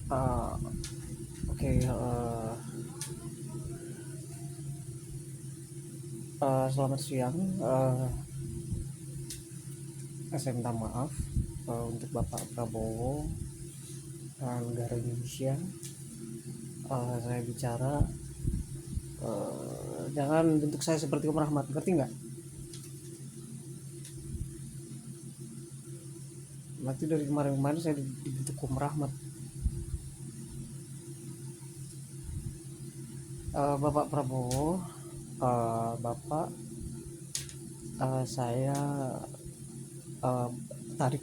Uh, Oke, selamat siang. Saya minta maaf untuk Bapak Prabowo, negara Indonesia. Saya bicara, jangan bentuk saya seperti Om Rahmat, ngerti nggak? Nanti dari kemarin-kemarin saya dibentuk Om Rahmat. Bapak Prabowo, Bapak, saya uh, tarik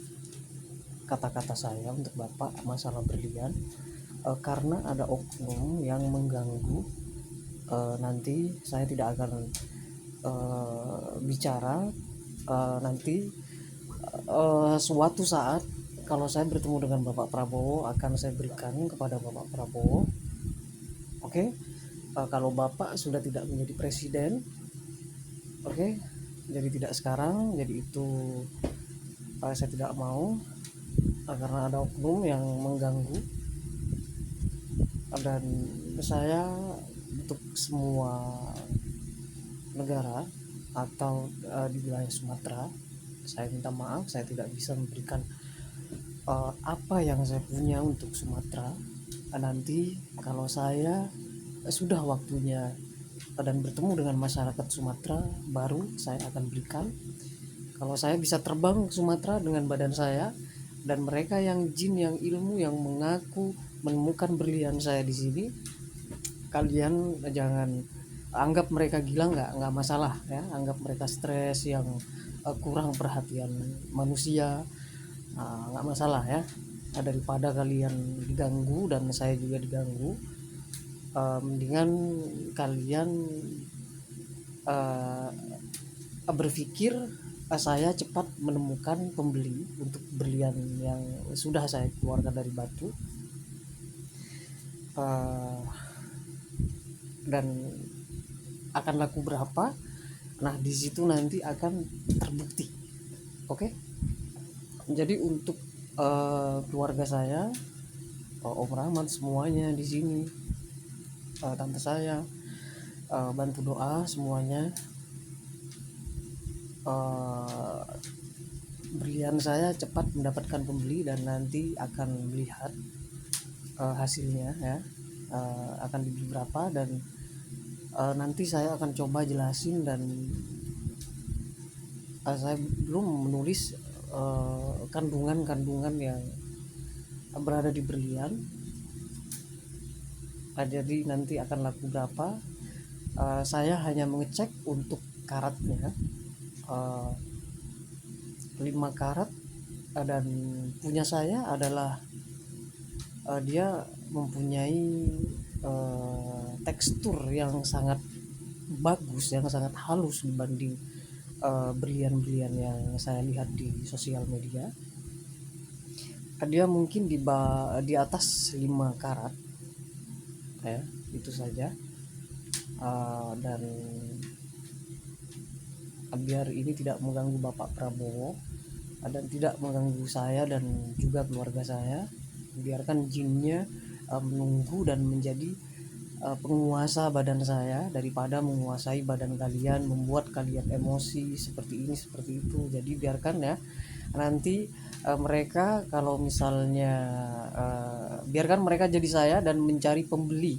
kata-kata saya untuk Bapak masalah berlian, karena ada oknum yang mengganggu. Nanti saya tidak akan bicara. Nanti suatu saat kalau saya bertemu dengan Bapak Prabowo akan saya berikan kepada Bapak Prabowo. Oke, kalau Bapak sudah tidak menjadi presiden, oke, jadi tidak sekarang, jadi itu saya tidak mau, karena ada oknum yang mengganggu. Dan saya untuk semua negara atau di wilayah Sumatera, saya minta maaf, saya tidak bisa memberikan apa yang saya punya untuk Sumatera. Nanti kalau saya sudah waktunya dan bertemu dengan masyarakat Sumatera, baru saya akan berikan. Kalau saya bisa terbang ke Sumatera dengan badan saya, dan mereka yang jin, yang ilmu, yang mengaku menemukan berlian saya di sini, kalian jangan anggap mereka gila, nggak masalah ya, anggap mereka stres, yang kurang perhatian manusia, nggak masalah ya. Daripada kalian diganggu dan saya juga diganggu, mendingan kalian uh, berpikir saya cepat menemukan pembeli untuk berlian yang sudah saya keluarkan dari batu, uh, dan akan laku berapa. Nah, di situ nanti akan terbukti. Oke. Jadi untuk keluarga saya, Om Rahmat, semuanya di sini, tante saya, bantu doa semuanya. Uh, Berlian saya cepat mendapatkan pembeli dan nanti akan melihat hasilnya ya, akan dibeli berapa, dan nanti saya akan coba jelasin. Dan saya belum menulis kandungan-kandungan yang berada di berlian. Jadi nanti akan laku berapa, saya hanya mengecek untuk karatnya, 5 karat, dan punya saya adalah dia mempunyai tekstur yang sangat bagus, yang sangat halus dibanding berlian-berlian yang saya lihat di sosial media. Dia mungkin di atas 5 karat ya, itu saja. Dan biar ini tidak mengganggu Bapak Prabowo dan tidak mengganggu saya dan juga keluarga saya, biarkan jinnya menunggu dan menjadi penguasa badan saya daripada menguasai badan kalian, membuat kalian emosi seperti ini seperti itu. Jadi biarkan ya, nanti mereka kalau misalnya biarkan mereka jadi saya dan mencari pembeli.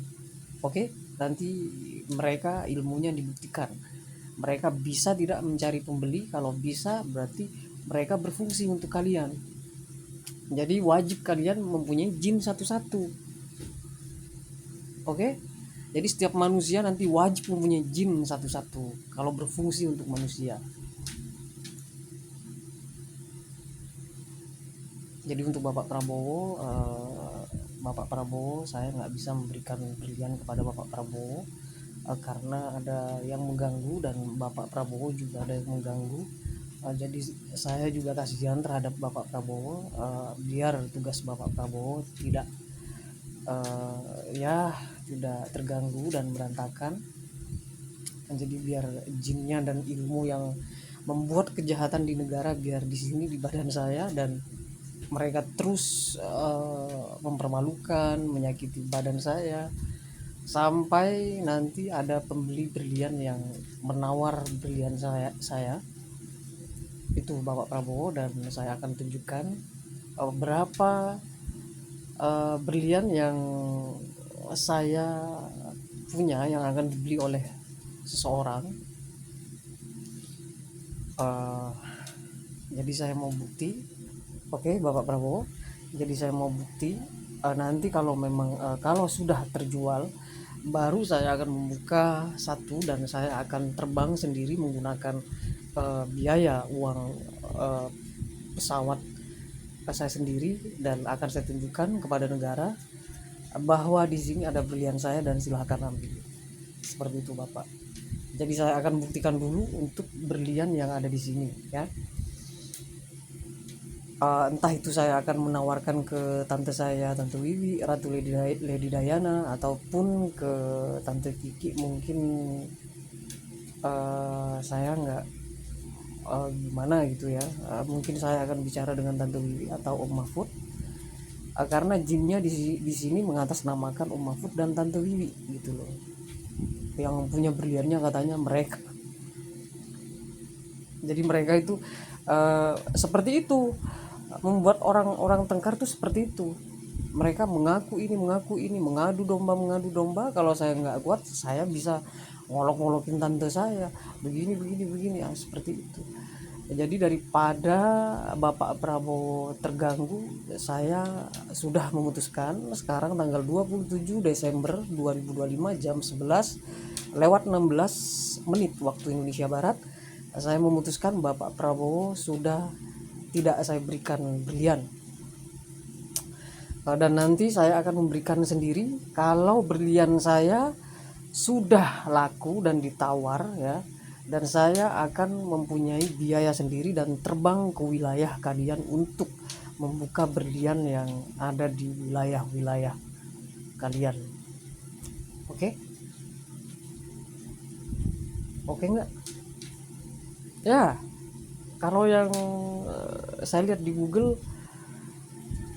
Oke, nanti mereka ilmunya dibuktikan. Mereka bisa tidak mencari pembeli, kalau bisa berarti mereka berfungsi untuk kalian. Jadi wajib kalian mempunyai jin satu-satu. Oke, jadi setiap manusia nanti wajib mempunyai jin satu-satu kalau berfungsi untuk manusia. Jadi untuk Bapak Prabowo, saya nggak bisa memberikan berlian kepada Bapak Prabowo karena ada yang mengganggu, dan Bapak Prabowo juga ada yang mengganggu. Jadi saya juga kasihan terhadap Bapak Prabowo, biar tugas Bapak Prabowo tidak ya tidak terganggu dan berantakan. Jadi biar jinnya dan ilmu yang membuat kejahatan di negara biar di sini di badan saya, dan mereka terus mempermalukan, menyakiti badan saya, sampai nanti ada pembeli berlian yang menawar berlian saya itu Bapak Prabowo, dan saya akan tunjukkan berapa berlian yang saya punya yang akan dibeli oleh seseorang. Eh, jadi saya mau bukti, oke Bapak Prabowo. Jadi saya mau bukti, nanti kalau memang kalau sudah terjual, baru saya akan membuka satu dan saya akan terbang sendiri menggunakan biaya uang eh, pesawat saya sendiri, dan akan saya tunjukkan kepada negara bahwa di sini ada berlian saya dan silahkan ambil. Seperti itu Bapak. Jadi saya akan buktikan dulu untuk berlian yang ada di sini ya. Entah itu saya akan menawarkan ke tante saya, Tante Wiwi, Ratu Lady Diana, ataupun ke Tante Kiki. Mungkin saya nggak gimana gitu ya. Mungkin saya akan bicara dengan Tante Wiwi atau Om Mahfud, karena jinnya di sini mengatasnamakan Om Mahfud dan Tante Wiwi gitu loh. Yang punya berliannya katanya mereka. Jadi mereka itu seperti itu, membuat orang-orang tengkar tuh seperti itu. Mereka mengaku ini, mengadu domba. Kalau saya nggak kuat, saya bisa ngolok-ngolokin tante saya, begini ya, seperti itu. Jadi daripada Bapak Prabowo terganggu, saya sudah memutuskan sekarang tanggal 27 Desember 2025 jam 11 lewat 16 menit waktu Indonesia Barat, saya memutuskan Bapak Prabowo sudah tidak saya berikan berlian. Dan nanti saya akan memberikan sendiri kalau berlian saya sudah laku dan ditawar ya, dan saya akan mempunyai biaya sendiri dan terbang ke wilayah kalian untuk membuka berlian yang ada di wilayah-wilayah kalian. Oke? Oke nggak? Ya, kalau yang saya lihat di Google,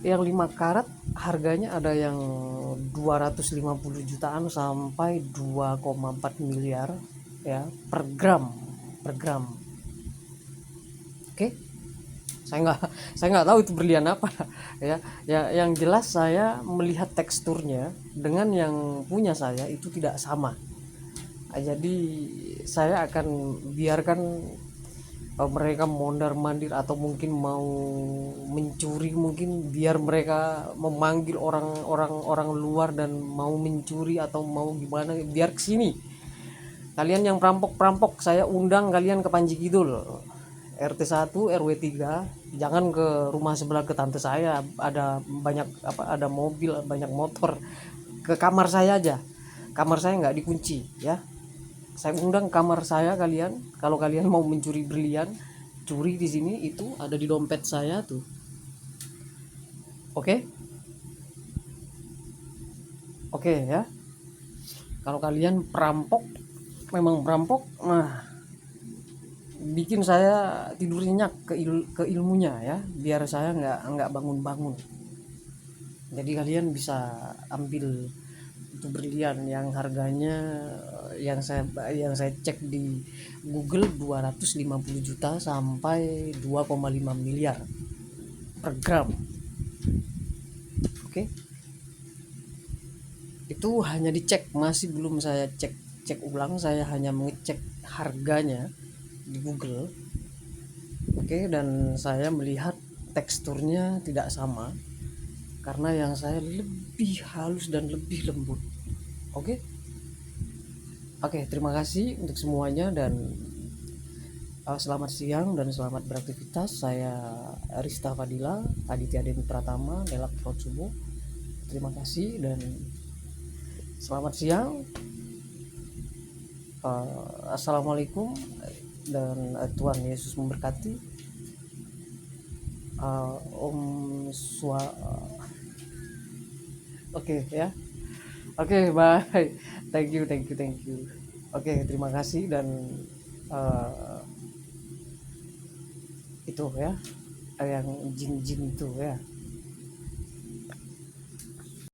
yang 5 karat harganya ada yang 250 jutaan sampai 2,4 miliar ya per gram. Oke, saya nggak tahu itu berlian apa ya. Yang jelas saya melihat teksturnya dengan yang punya saya itu tidak sama. Jadi saya akan biarkan mereka mondar mandir atau mungkin mau mencuri, mungkin biar mereka memanggil orang luar dan mau mencuri atau mau gimana, biar kesini. Kalian yang perampok saya undang kalian ke Panji Kidul, RT 1 RW 3. Jangan ke rumah sebelah, ke tante saya, ada banyak ada mobil, banyak motor. Ke kamar saya aja, kamar saya nggak dikunci ya. Saya undang kamar saya kalian. Kalau kalian mau mencuri berlian, curi di sini, itu ada di dompet saya tuh. Oke? Oke ya. Kalau kalian perampok, memang perampok, nah bikin saya tidur nyenyak ke ilmunya ya, biar saya nggak bangun-bangun. Jadi kalian bisa ambil itu berlian yang harganya yang saya cek di Google 250 juta sampai 2,5 miliar per gram. Oke. Itu hanya dicek, masih belum saya cek ulang, saya hanya mengecek harganya di Google. Oke, dan saya melihat teksturnya tidak sama karena yang saya lebih halus dan lebih lembut. Oke. Oke, terima kasih untuk semuanya, dan selamat siang dan selamat beraktivitas. Saya Rista Fadila, Aditya Deni Pratama, Nelak Protsubo. Terima kasih dan selamat siang. Assalamualaikum dan Tuhan Yesus memberkati. Om Swa. Oke ya. Oke, bye. Thank you. Oke, terima kasih dan itu ya. yang jin-jin itu ya.